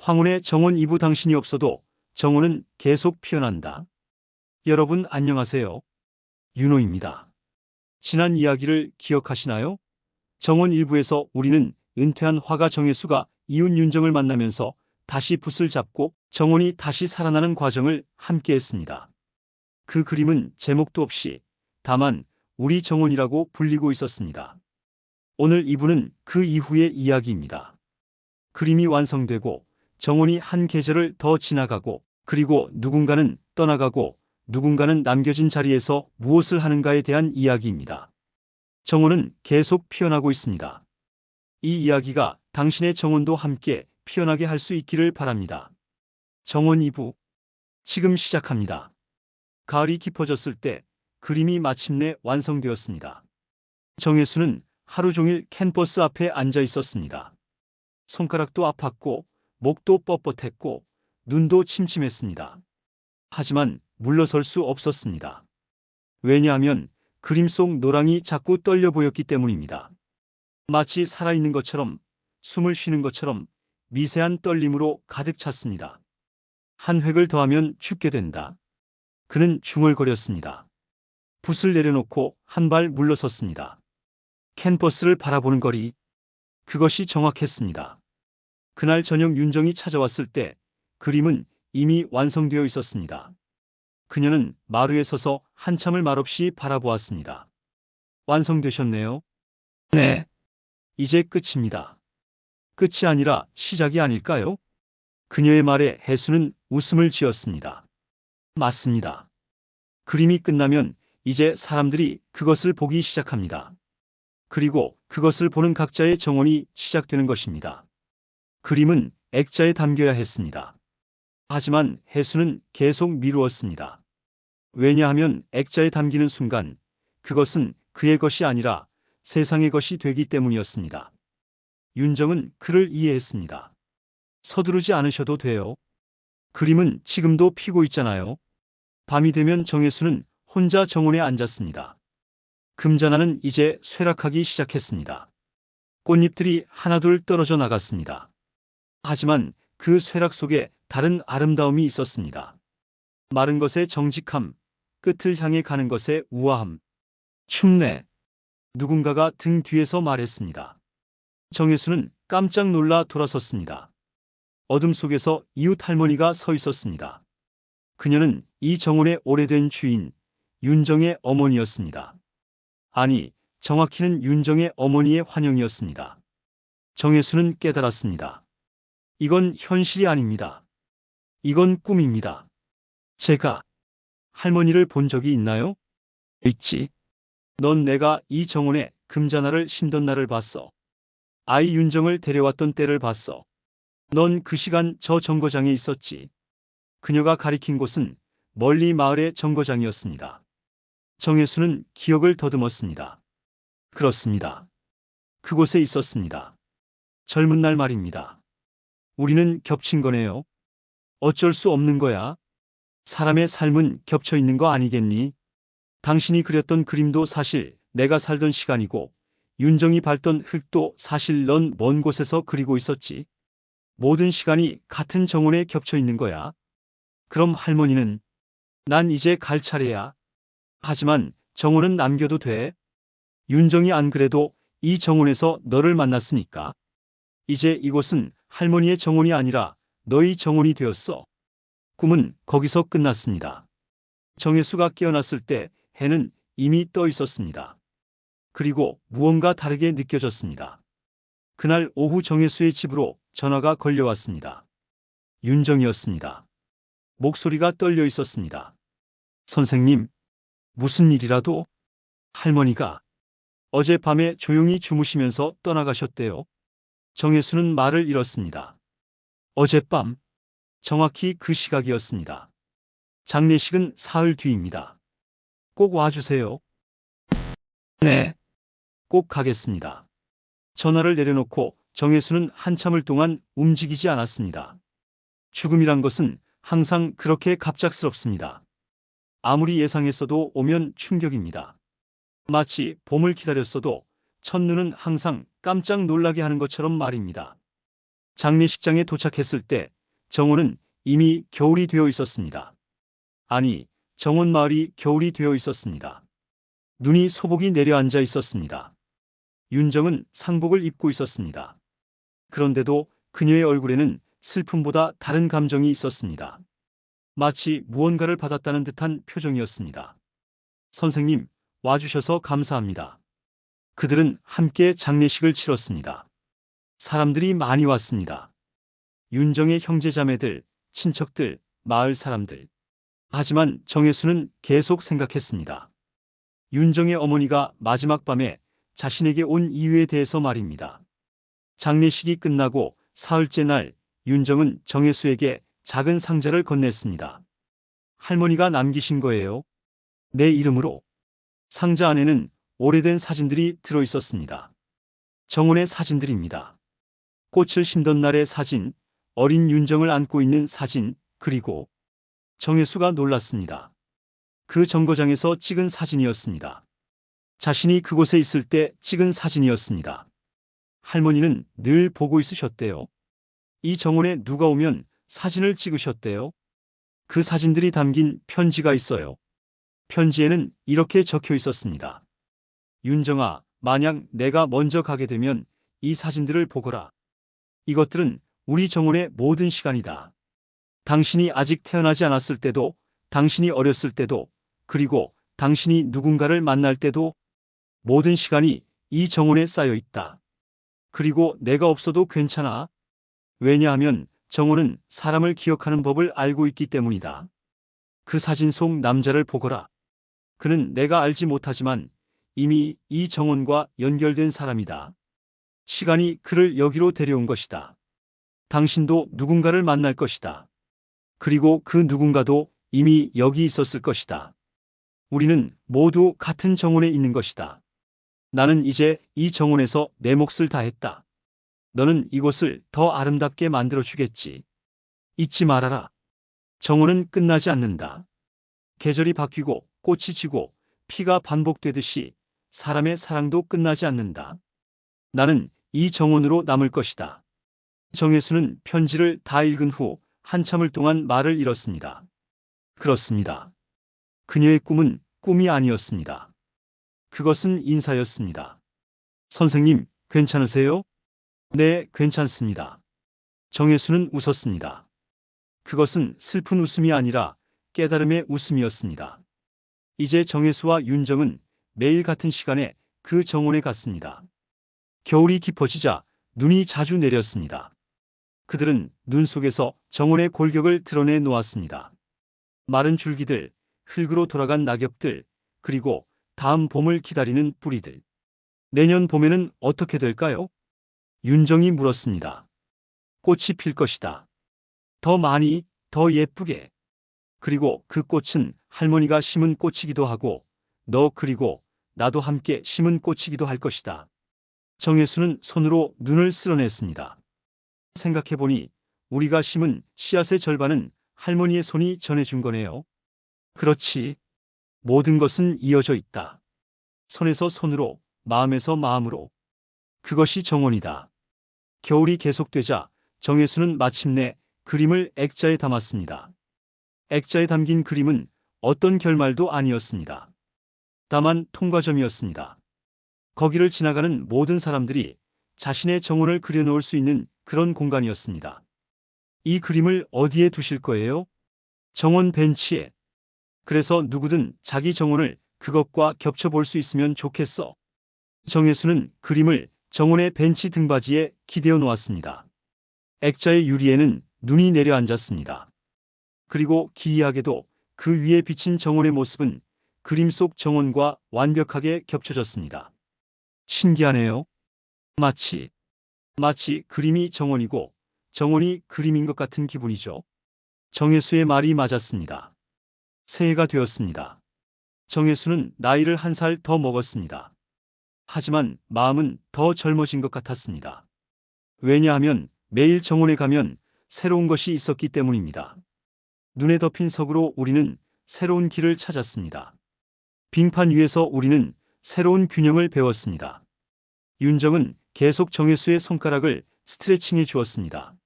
황혼의 정원 2부 당신이 없어도 정원은 계속 피어난다. 여러분 안녕하세요. 윤호입니다. 지난 이야기를 기억하시나요? 정원 1부에서 우리는 은퇴한 화가 정혜수가 이웃 윤정을 만나면서 다시 붓을 잡고 정원이 다시 살아나는 과정을 함께 했습니다. 그 그림은 제목도 없이 다만 우리 정원이라고 불리고 있었습니다. 오늘 2부는 그 이후의 이야기입니다. 그림이 완성되고 정원이 한 계절을 더 지나가고 그리고 누군가는 떠나가고 누군가는 남겨진 자리에서 무엇을 하는가에 대한 이야기입니다. 정원은 계속 피어나고 있습니다. 이 이야기가 당신의 정원도 함께 피어나게 할 수 있기를 바랍니다. 정원 2부 지금 시작합니다. 가을이 깊어졌을 때 그림이 마침내 완성되었습니다. 정혜수는 하루 종일 캔버스 앞에 앉아 있었습니다. 손가락도 아팠고 목도 뻣뻣했고 눈도 침침했습니다. 하지만 물러설 수 없었습니다. 왜냐하면 그림 속 노랑이 자꾸 떨려 보였기 때문입니다. 마치 살아있는 것처럼, 숨을 쉬는 것처럼 미세한 떨림으로 가득 찼습니다. 한 획을 더하면 죽게 된다. 그는 중얼거렸습니다. 붓을 내려놓고 한 발 물러섰습니다. 캔버스를 바라보는 거리, 그것이 정확했습니다. 그날 저녁 윤정이 찾아왔을 때 그림은 이미 완성되어 있었습니다. 그녀는 마루에 서서 한참을 말없이 바라보았습니다. 완성되셨네요. 네. 이제 끝입니다. 끝이 아니라 시작이 아닐까요? 그녀의 말에 혜수는 웃음을 지었습니다. 맞습니다. 그림이 끝나면 이제 사람들이 그것을 보기 시작합니다. 그리고 그것을 보는 각자의 정원이 시작되는 것입니다. 그림은 액자에 담겨야 했습니다. 하지만 혜수는 계속 미루었습니다. 왜냐하면 액자에 담기는 순간 그것은 그의 것이 아니라 세상의 것이 되기 때문이었습니다. 윤정은 그를 이해했습니다. 서두르지 않으셔도 돼요. 그림은 지금도 피고 있잖아요. 밤이 되면 정혜수는 혼자 정원에 앉았습니다. 금잔하는 이제 쇠락하기 시작했습니다. 꽃잎들이 하나둘 떨어져 나갔습니다. 하지만 그 쇠락 속에 다른 아름다움이 있었습니다. 마른 것의 정직함, 끝을 향해 가는 것의 우아함. 춥네. 누군가가 등 뒤에서 말했습니다. 정혜수는 깜짝 놀라 돌아섰습니다. 어둠 속에서 이웃 할머니가 서 있었습니다. 그녀는 이 정원의 오래된 주인, 윤정의 어머니였습니다. 아니, 정확히는 윤정의 어머니의 환영이었습니다. 정혜수는 깨달았습니다. 이건 현실이 아닙니다. 이건 꿈입니다. 제가 할머니를 본 적이 있나요? 있지. 넌 내가 이 정원에 금잔화를 심던 날을 봤어. 아이 윤정을 데려왔던 때를 봤어. 넌 그 시간 저 정거장에 있었지. 그녀가 가리킨 곳은 멀리 마을의 정거장이었습니다. 정혜수는 기억을 더듬었습니다. 그렇습니다. 그곳에 있었습니다. 젊은 날 말입니다. 우리는 겹친 거네요. 어쩔 수 없는 거야. 사람의 삶은 겹쳐 있는 거 아니겠니? 당신이 그렸던 그림도 사실 내가 살던 시간이고 윤정이 밟던 흙도 사실 넌 먼 곳에서 그리고 있었지. 모든 시간이 같은 정원에 겹쳐 있는 거야. 그럼 할머니는? 난 이제 갈 차례야. 하지만 정원은 남겨도 돼. 윤정이 안 그래도 이 정원에서 너를 만났으니까. 이제 이곳은 할머니의 정원이 아니라 너의 정원이 되었어. 꿈은 거기서 끝났습니다. 정혜수가 깨어났을 때 해는 이미 떠 있었습니다. 그리고 무언가 다르게 느껴졌습니다. 그날 오후 정혜수의 집으로 전화가 걸려왔습니다. 윤정이었습니다. 목소리가 떨려 있었습니다. 선생님, 무슨 일이라도? 할머니가 어젯밤에 조용히 주무시면서 떠나가셨대요. 정혜수는 말을 잃었습니다. 어젯밤, 정확히 그 시각이었습니다. 장례식은 사흘 뒤입니다. 꼭 와주세요. 네, 꼭 가겠습니다. 전화를 내려놓고 정혜수는 한참을 동안 움직이지 않았습니다. 죽음이란 것은 항상 그렇게 갑작스럽습니다. 아무리 예상했어도 오면 충격입니다. 마치 봄을 기다렸어도 첫눈은 항상 깜짝 놀라게 하는 것처럼 말입니다. 장례식장에 도착했을 때 정원은 이미 겨울이 되어 있었습니다. 아니, 정원 마을이 겨울이 되어 있었습니다. 눈이 소복이 내려앉아 있었습니다. 윤정은 상복을 입고 있었습니다. 그런데도 그녀의 얼굴에는 슬픔보다 다른 감정이 있었습니다. 마치 무언가를 받았다는 듯한 표정이었습니다. 선생님, 와주셔서 감사합니다. 그들은 함께 장례식을 치렀습니다. 사람들이 많이 왔습니다. 윤정의 형제자매들, 친척들, 마을 사람들. 하지만 정혜수는 계속 생각했습니다. 윤정의 어머니가 마지막 밤에 자신에게 온 이유에 대해서 말입니다. 장례식이 끝나고 사흘째 날 윤정은 정혜수에게 작은 상자를 건넸습니다. 할머니가 남기신 거예요. 내 이름으로. 상자 안에는 오래된 사진들이 들어 있었습니다. 정원의 사진들입니다. 꽃을 심던 날의 사진, 어린 윤정을 안고 있는 사진, 그리고 정혜수가 놀랐습니다. 그 정거장에서 찍은 사진이었습니다. 자신이 그곳에 있을 때 찍은 사진이었습니다. 할머니는 늘 보고 있으셨대요. 이 정원에 누가 오면 사진을 찍으셨대요. 그 사진들이 담긴 편지가 있어요. 편지에는 이렇게 적혀 있었습니다. 윤정아, 만약 내가 먼저 가게 되면 이 사진들을 보거라. 이것들은 우리 정원의 모든 시간이다. 당신이 아직 태어나지 않았을 때도, 당신이 어렸을 때도, 그리고 당신이 누군가를 만날 때도 모든 시간이 이 정원에 쌓여 있다. 그리고 내가 없어도 괜찮아. 왜냐하면 정원은 사람을 기억하는 법을 알고 있기 때문이다. 그 사진 속 남자를 보거라. 그는 내가 알지 못하지만 이미 이 정원과 연결된 사람이다. 시간이 그를 여기로 데려온 것이다. 당신도 누군가를 만날 것이다. 그리고 그 누군가도 이미 여기 있었을 것이다. 우리는 모두 같은 정원에 있는 것이다. 나는 이제 이 정원에서 내 몫을 다했다. 너는 이곳을 더 아름답게 만들어 주겠지. 잊지 말아라. 정원은 끝나지 않는다. 계절이 바뀌고 꽃이 지고 피가 반복되듯이 사람의 사랑도 끝나지 않는다. 나는 이 정원으로 남을 것이다. 정혜수는 편지를 다 읽은 후 한참을 동안 말을 잃었습니다. 그렇습니다. 그녀의 꿈은 꿈이 아니었습니다. 그것은 인사였습니다. 선생님, 괜찮으세요? 네, 괜찮습니다. 정혜수는 웃었습니다. 그것은 슬픈 웃음이 아니라 깨달음의 웃음이었습니다. 이제 정혜수와 윤정은 매일 같은 시간에 그 정원에 갔습니다. 겨울이 깊어지자 눈이 자주 내렸습니다. 그들은 눈 속에서 정원의 골격을 드러내 놓았습니다. 마른 줄기들, 흙으로 돌아간 낙엽들, 그리고 다음 봄을 기다리는 뿌리들. 내년 봄에는 어떻게 될까요? 윤정이 물었습니다. 꽃이 필 것이다. 더 많이, 더 예쁘게. 그리고 그 꽃은 할머니가 심은 꽃이기도 하고 너 그리고 나도 함께 심은 꽃이기도 할 것이다. 정혜수는 손으로 눈을 쓸어냈습니다. 생각해보니 우리가 심은 씨앗의 절반은 할머니의 손이 전해준 거네요. 그렇지. 모든 것은 이어져 있다. 손에서 손으로, 마음에서 마음으로. 그것이 정원이다. 겨울이 계속되자 정혜수는 마침내 그림을 액자에 담았습니다. 액자에 담긴 그림은 어떤 결말도 아니었습니다. 다만 통과점이었습니다. 거기를 지나가는 모든 사람들이 자신의 정원을 그려놓을 수 있는 그런 공간이었습니다. 이 그림을 어디에 두실 거예요? 정원 벤치에. 그래서 누구든 자기 정원을 그것과 겹쳐볼 수 있으면 좋겠어. 정혜수는 그림을 정원의 벤치 등받이에 기대어 놓았습니다. 액자의 유리에는 눈이 내려앉았습니다. 그리고 기이하게도 그 위에 비친 정원의 모습은 그림 속 정원과 완벽하게 겹쳐졌습니다. 신기하네요. 마치 그림이 정원이고 정원이 그림인 것 같은 기분이죠. 정혜수의 말이 맞았습니다. 새해가 되었습니다. 정혜수는 나이를 1살 더 먹었습니다. 하지만 마음은 더 젊어진 것 같았습니다. 왜냐하면 매일 정원에 가면 새로운 것이 있었기 때문입니다. 눈에 덮인 석으로 우리는 새로운 길을 찾았습니다. 빙판 위에서 우리는 새로운 균형을 배웠습니다. 윤정은 계속 정혜수의 손가락을 스트레칭해 주었습니다.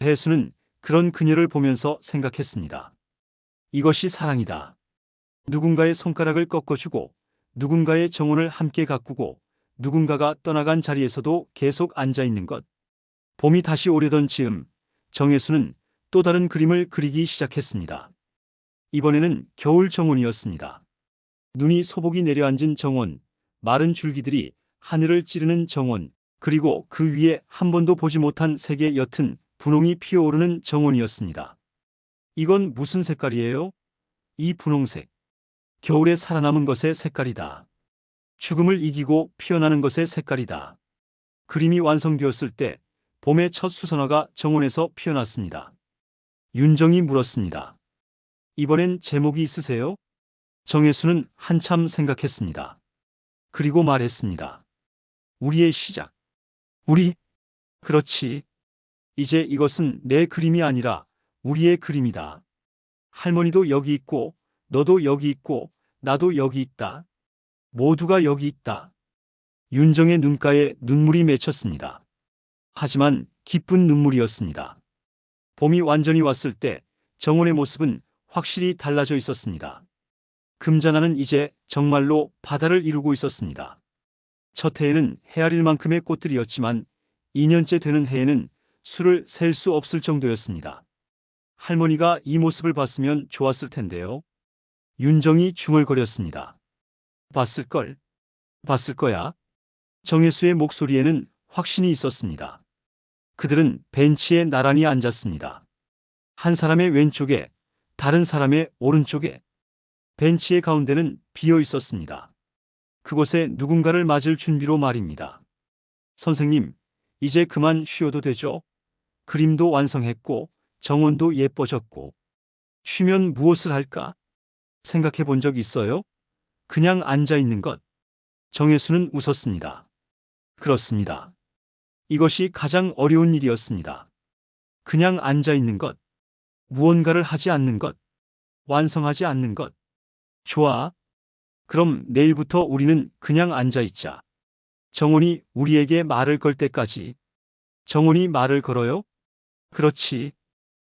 혜수는 그런 그녀를 보면서 생각했습니다. 이것이 사랑이다. 누군가의 손가락을 꺾어주고 누군가의 정원을 함께 가꾸고 누군가가 떠나간 자리에서도 계속 앉아 있는 것. 봄이 다시 오려던 즈음 정혜수는 또 다른 그림을 그리기 시작했습니다. 이번에는 겨울 정원이었습니다. 눈이 소복이 내려앉은 정원, 마른 줄기들이 하늘을 찌르는 정원, 그리고 그 위에 한 번도 보지 못한 색의 옅은 분홍이 피어오르는 정원이었습니다. 이건 무슨 색깔이에요? 이 분홍색. 겨울에 살아남은 것의 색깔이다. 죽음을 이기고 피어나는 것의 색깔이다. 그림이 완성되었을 때 봄의 첫 수선화가 정원에서 피어났습니다. 윤정이 물었습니다. 이번엔 제목이 있으세요? 정혜수는 한참 생각했습니다. 그리고 말했습니다. 우리의 시작. 우리? 그렇지. 이제 이것은 내 그림이 아니라 우리의 그림이다. 할머니도 여기 있고, 너도 여기 있고, 나도 여기 있다. 모두가 여기 있다. 윤정의 눈가에 눈물이 맺혔습니다. 하지만 기쁜 눈물이었습니다. 봄이 완전히 왔을 때 정원의 모습은 확실히 달라져 있었습니다. 금잔하는 이제 정말로 바다를 이루고 있었습니다. 첫 해에는 헤아릴 만큼의 꽃들이었지만 2년째 되는 해에는 수를 셀 수 없을 정도였습니다. 할머니가 이 모습을 봤으면 좋았을 텐데요. 윤정이 중얼거렸습니다. 봤을걸? 봤을 거야. 정혜수의 목소리에는 확신이 있었습니다. 그들은 벤치에 나란히 앉았습니다. 한 사람의 왼쪽에, 다른 사람의 오른쪽에. 벤치의 가운데는 비어 있었습니다. 그곳에 누군가를 맞을 준비로 말입니다. 선생님, 이제 그만 쉬어도 되죠? 그림도 완성했고, 정원도 예뻐졌고. 쉬면 무엇을 할까? 생각해 본 적 있어요? 그냥 앉아 있는 것. 정혜수는 웃었습니다. 그렇습니다. 이것이 가장 어려운 일이었습니다. 그냥 앉아 있는 것. 무언가를 하지 않는 것. 완성하지 않는 것. 좋아. 그럼 내일부터 우리는 그냥 앉아 있자. 정원이 우리에게 말을 걸 때까지. 정원이 말을 걸어요? 그렇지.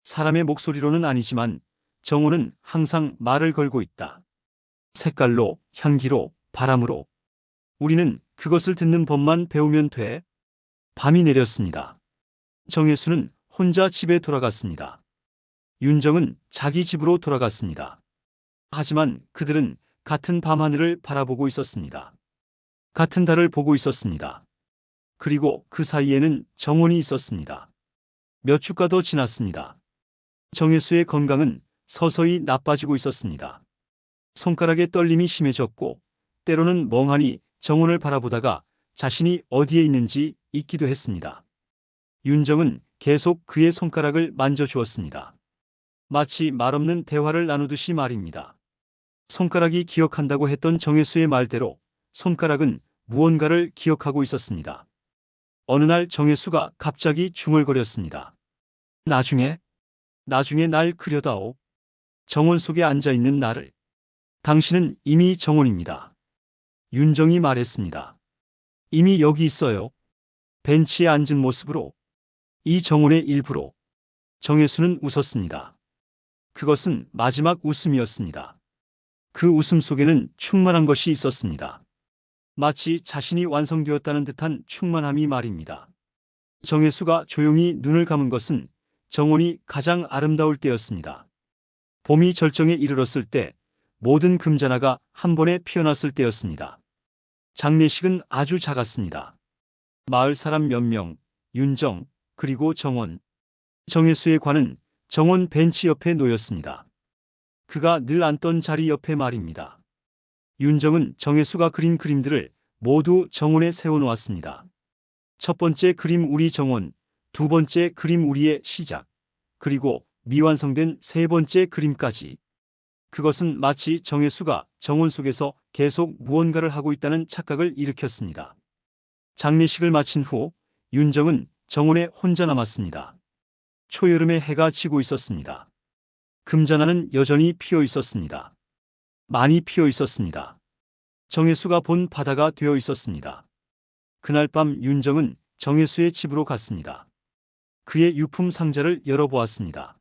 사람의 목소리로는 아니지만 정원은 항상 말을 걸고 있다. 색깔로, 향기로, 바람으로. 우리는 그것을 듣는 법만 배우면 돼. 밤이 내렸습니다. 정혜수는 혼자 집에 돌아갔습니다. 윤정은 자기 집으로 돌아갔습니다. 하지만 그들은 같은 밤하늘을 바라보고 있었습니다. 같은 달을 보고 있었습니다. 그리고 그 사이에는 정원이 있었습니다. 몇 주가 더 지났습니다. 정혜수의 건강은 서서히 나빠지고 있었습니다. 손가락의 떨림이 심해졌고 때로는 멍하니 정원을 바라보다가 자신이 어디에 있는지 잊기도 했습니다. 윤정은 계속 그의 손가락을 만져주었습니다. 마치 말없는 대화를 나누듯이 말입니다. 손가락이 기억한다고 했던 정혜수의 말대로 손가락은 무언가를 기억하고 있었습니다. 어느 날 정혜수가 갑자기 중얼거렸습니다. 나중에 날 그려다오. 정원 속에 앉아있는 나를. 당신은 이미 정원입니다. 윤정이 말했습니다. 이미 여기 있어요. 벤치에 앉은 모습으로. 이 정원의 일부로. 정혜수는 웃었습니다. 그것은 마지막 웃음이었습니다. 그 웃음 속에는 충만한 것이 있었습니다. 마치 자신이 완성되었다는 듯한 충만함이 말입니다. 정혜수가 조용히 눈을 감은 것은 정원이 가장 아름다울 때였습니다. 봄이 절정에 이르렀을 때 모든 금잔화가 한 번에 피어났을 때였습니다. 장례식은 아주 작았습니다. 마을 사람 몇 명, 윤정, 그리고 정원. 정혜수의 관은 정원 벤치 옆에 놓였습니다. 그가 늘 앉던 자리 옆에 말입니다. 윤정은 정혜수가 그린 그림들을 모두 정원에 세워놓았습니다. 첫 번째 그림 우리 정원, 두 번째 그림 우리의 시작, 그리고 미완성된 세 번째 그림까지. 그것은 마치 정혜수가 정원 속에서 계속 무언가를 하고 있다는 착각을 일으켰습니다. 장례식을 마친 후 윤정은 정원에 혼자 남았습니다. 초여름의 해가 지고 있었습니다. 금잔화는 여전히 피어 있었습니다. 많이 피어 있었습니다. 정혜수가 본 바다가 되어 있었습니다. 그날 밤 윤정은 정혜수의 집으로 갔습니다. 그의 유품 상자를 열어보았습니다.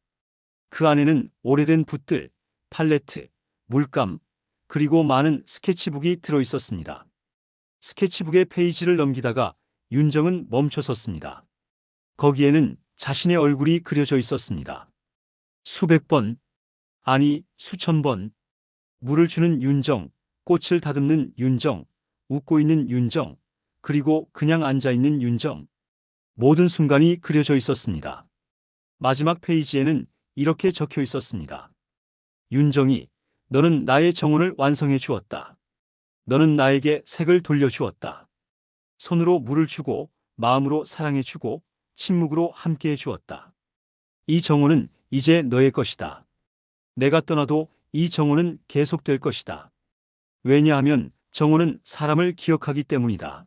그 안에는 오래된 붓들, 팔레트, 물감, 그리고 많은 스케치북이 들어있었습니다. 스케치북의 페이지를 넘기다가 윤정은 멈춰섰습니다. 거기에는 자신의 얼굴이 그려져 있었습니다. 수백 번, 아니 수천 번. 물을 주는 윤정, 꽃을 다듬는 윤정, 웃고 있는 윤정, 그리고 그냥 앉아있는 윤정. 모든 순간이 그려져 있었습니다. 마지막 페이지에는 이렇게 적혀 있었습니다. 윤정이, 너는 나의 정원을 완성해 주었다. 너는 나에게 색을 돌려주었다. 손으로 물을 주고, 마음으로 사랑해 주고, 침묵으로 함께해 주었다. 이 정원은 이제 너의 것이다. 내가 떠나도 이 정원은 계속될 것이다. 왜냐하면 정원은 사람을 기억하기 때문이다.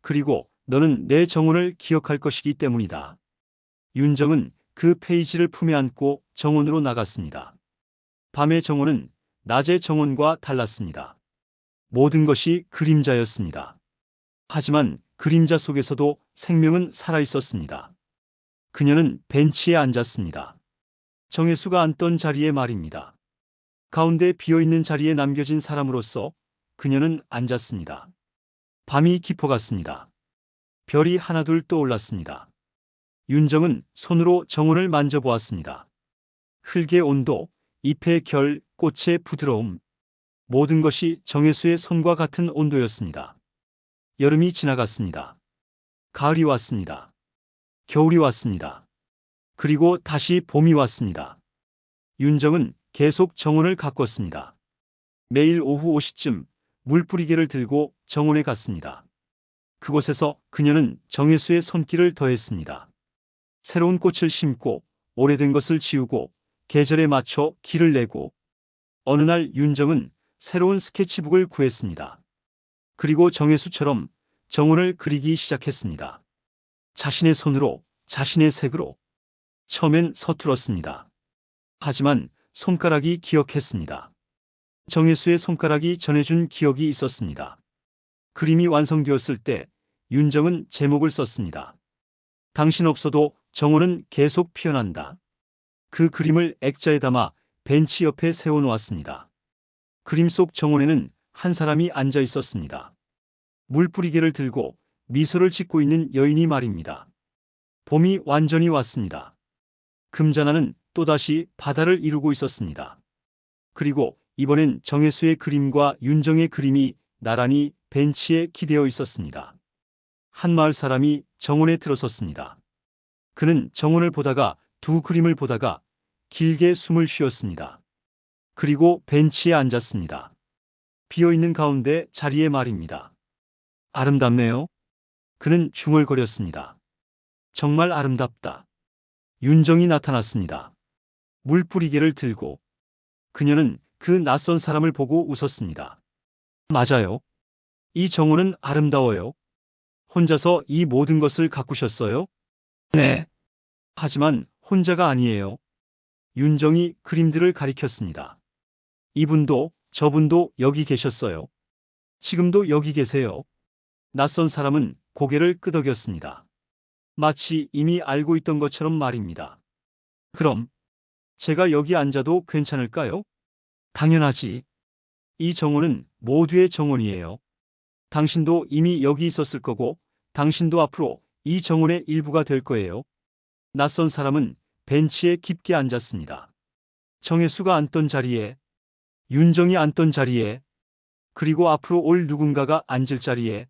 그리고 너는 내 정원을 기억할 것이기 때문이다. 윤정은 그 페이지를 품에 안고 정원으로 나갔습니다. 밤의 정원은 낮의 정원과 달랐습니다. 모든 것이 그림자였습니다. 하지만 그림자 속에서도 생명은 살아있었습니다. 그녀는 벤치에 앉았습니다. 정혜수가 앉던 자리에 말입니다. 가운데 비어있는 자리에 남겨진 사람으로서 그녀는 앉았습니다. 밤이 깊어갔습니다. 별이 하나둘 떠올랐습니다. 윤정은 손으로 정원을 만져보았습니다. 흙의 온도, 잎의 결, 꽃의 부드러움. 모든 것이 정혜수의 손과 같은 온도였습니다. 여름이 지나갔습니다. 가을이 왔습니다. 겨울이 왔습니다. 그리고 다시 봄이 왔습니다. 윤정은 계속 정원을 가꿨습니다. 매일 오후 5시쯤 물뿌리개를 들고 정원에 갔습니다. 그곳에서 그녀는 정혜수의 손길을 더했습니다. 새로운 꽃을 심고 오래된 것을 지우고 계절에 맞춰 길을 내고 어느 날 윤정은 새로운 스케치북을 구했습니다. 그리고 정혜수처럼 정원을 그리기 시작했습니다. 자신의 손으로, 자신의 색으로. 처음엔 서툴었습니다. 하지만 손가락이 기억했습니다. 정혜수의 손가락이 전해준 기억이 있었습니다. 그림이 완성되었을 때 윤정은 제목을 썼습니다. 당신 없어도 정원은 계속 피어난다. 그 그림을 액자에 담아 벤치 옆에 세워놓았습니다. 그림 속 정원에는 한 사람이 앉아 있었습니다. 물뿌리개를 들고 미소를 짓고 있는 여인이 말입니다. 봄이 완전히 왔습니다. 금자나는 또다시 바다를 이루고 있었습니다. 그리고 이번엔 정혜수의 그림과 윤정의 그림이 나란히 벤치에 기대어 있었습니다. 한 마을 사람이 정원에 들어섰습니다. 그는 정원을 보다가 두 그림을 보다가 길게 숨을 쉬었습니다. 그리고 벤치에 앉았습니다. 비어있는 가운데 자리에 말입니다. 아름답네요. 그는 중얼거렸습니다. 정말 아름답다. 윤정이 나타났습니다. 물뿌리개를 들고. 그녀는 그 낯선 사람을 보고 웃었습니다. 맞아요. 이 정원은 아름다워요. 혼자서 이 모든 것을 가꾸셨어요? 네. 하지만 혼자가 아니에요. 윤정이 그림들을 가리켰습니다. 이분도 저분도 여기 계셨어요. 지금도 여기 계세요. 낯선 사람은 고개를 끄덕였습니다. 마치 이미 알고 있던 것처럼 말입니다. 그럼 제가 여기 앉아도 괜찮을까요? 당연하지. 이 정원은 모두의 정원이에요. 당신도 이미 여기 있었을 거고 당신도 앞으로 이 정원의 일부가 될 거예요. 낯선 사람은 벤치에 깊게 앉았습니다. 정혜수가 앉던 자리에, 윤정이 앉던 자리에, 그리고 앞으로 올 누군가가 앉을 자리에.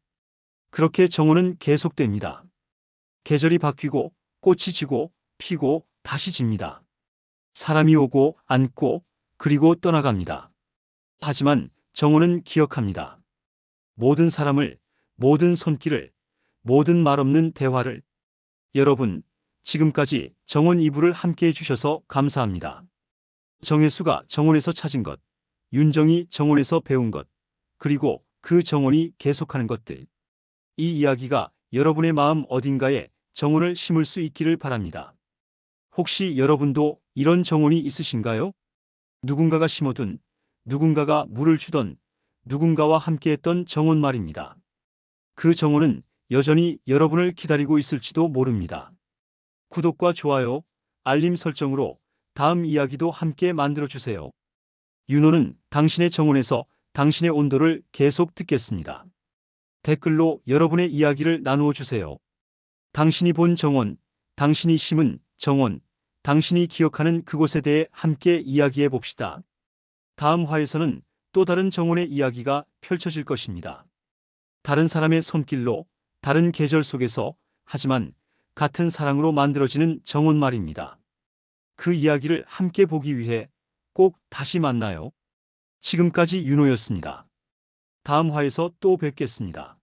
그렇게 정원은 계속됩니다. 계절이 바뀌고 꽃이 지고 피고 다시 집니다. 사람이 오고 앉고 그리고 떠나갑니다. 하지만 정원은 기억합니다. 모든 사람을, 모든 손길을, 모든 말 없는 대화를. 여러분, 지금까지 정원 2부를 함께 해주셔서 감사합니다. 정혜수가 정원에서 찾은 것, 윤정이 정원에서 배운 것, 그리고 그 정원이 계속하는 것들. 이 이야기가 여러분의 마음 어딘가에 정원을 심을 수 있기를 바랍니다. 혹시 여러분도 이런 정원이 있으신가요? 누군가가 심어둔, 누군가가 물을 주던, 누군가와 함께했던 정원 말입니다. 그 정원은 여전히 여러분을 기다리고 있을지도 모릅니다. 구독과 좋아요, 알림 설정으로 다음 이야기도 함께 만들어주세요. 윤호는 당신의 정원에서 당신의 온도를 계속 듣겠습니다. 댓글로 여러분의 이야기를 나누어 주세요. 당신이 본 정원, 당신이 심은 정원, 당신이 기억하는 그곳에 대해 함께 이야기해 봅시다. 다음 화에서는 또 다른 정원의 이야기가 펼쳐질 것입니다. 다른 사람의 손길로, 다른 계절 속에서, 하지만 같은 사랑으로 만들어지는 정원 말입니다. 그 이야기를 함께 보기 위해 꼭 다시 만나요. 지금까지 윤호였습니다. 다음 화에서 또 뵙겠습니다.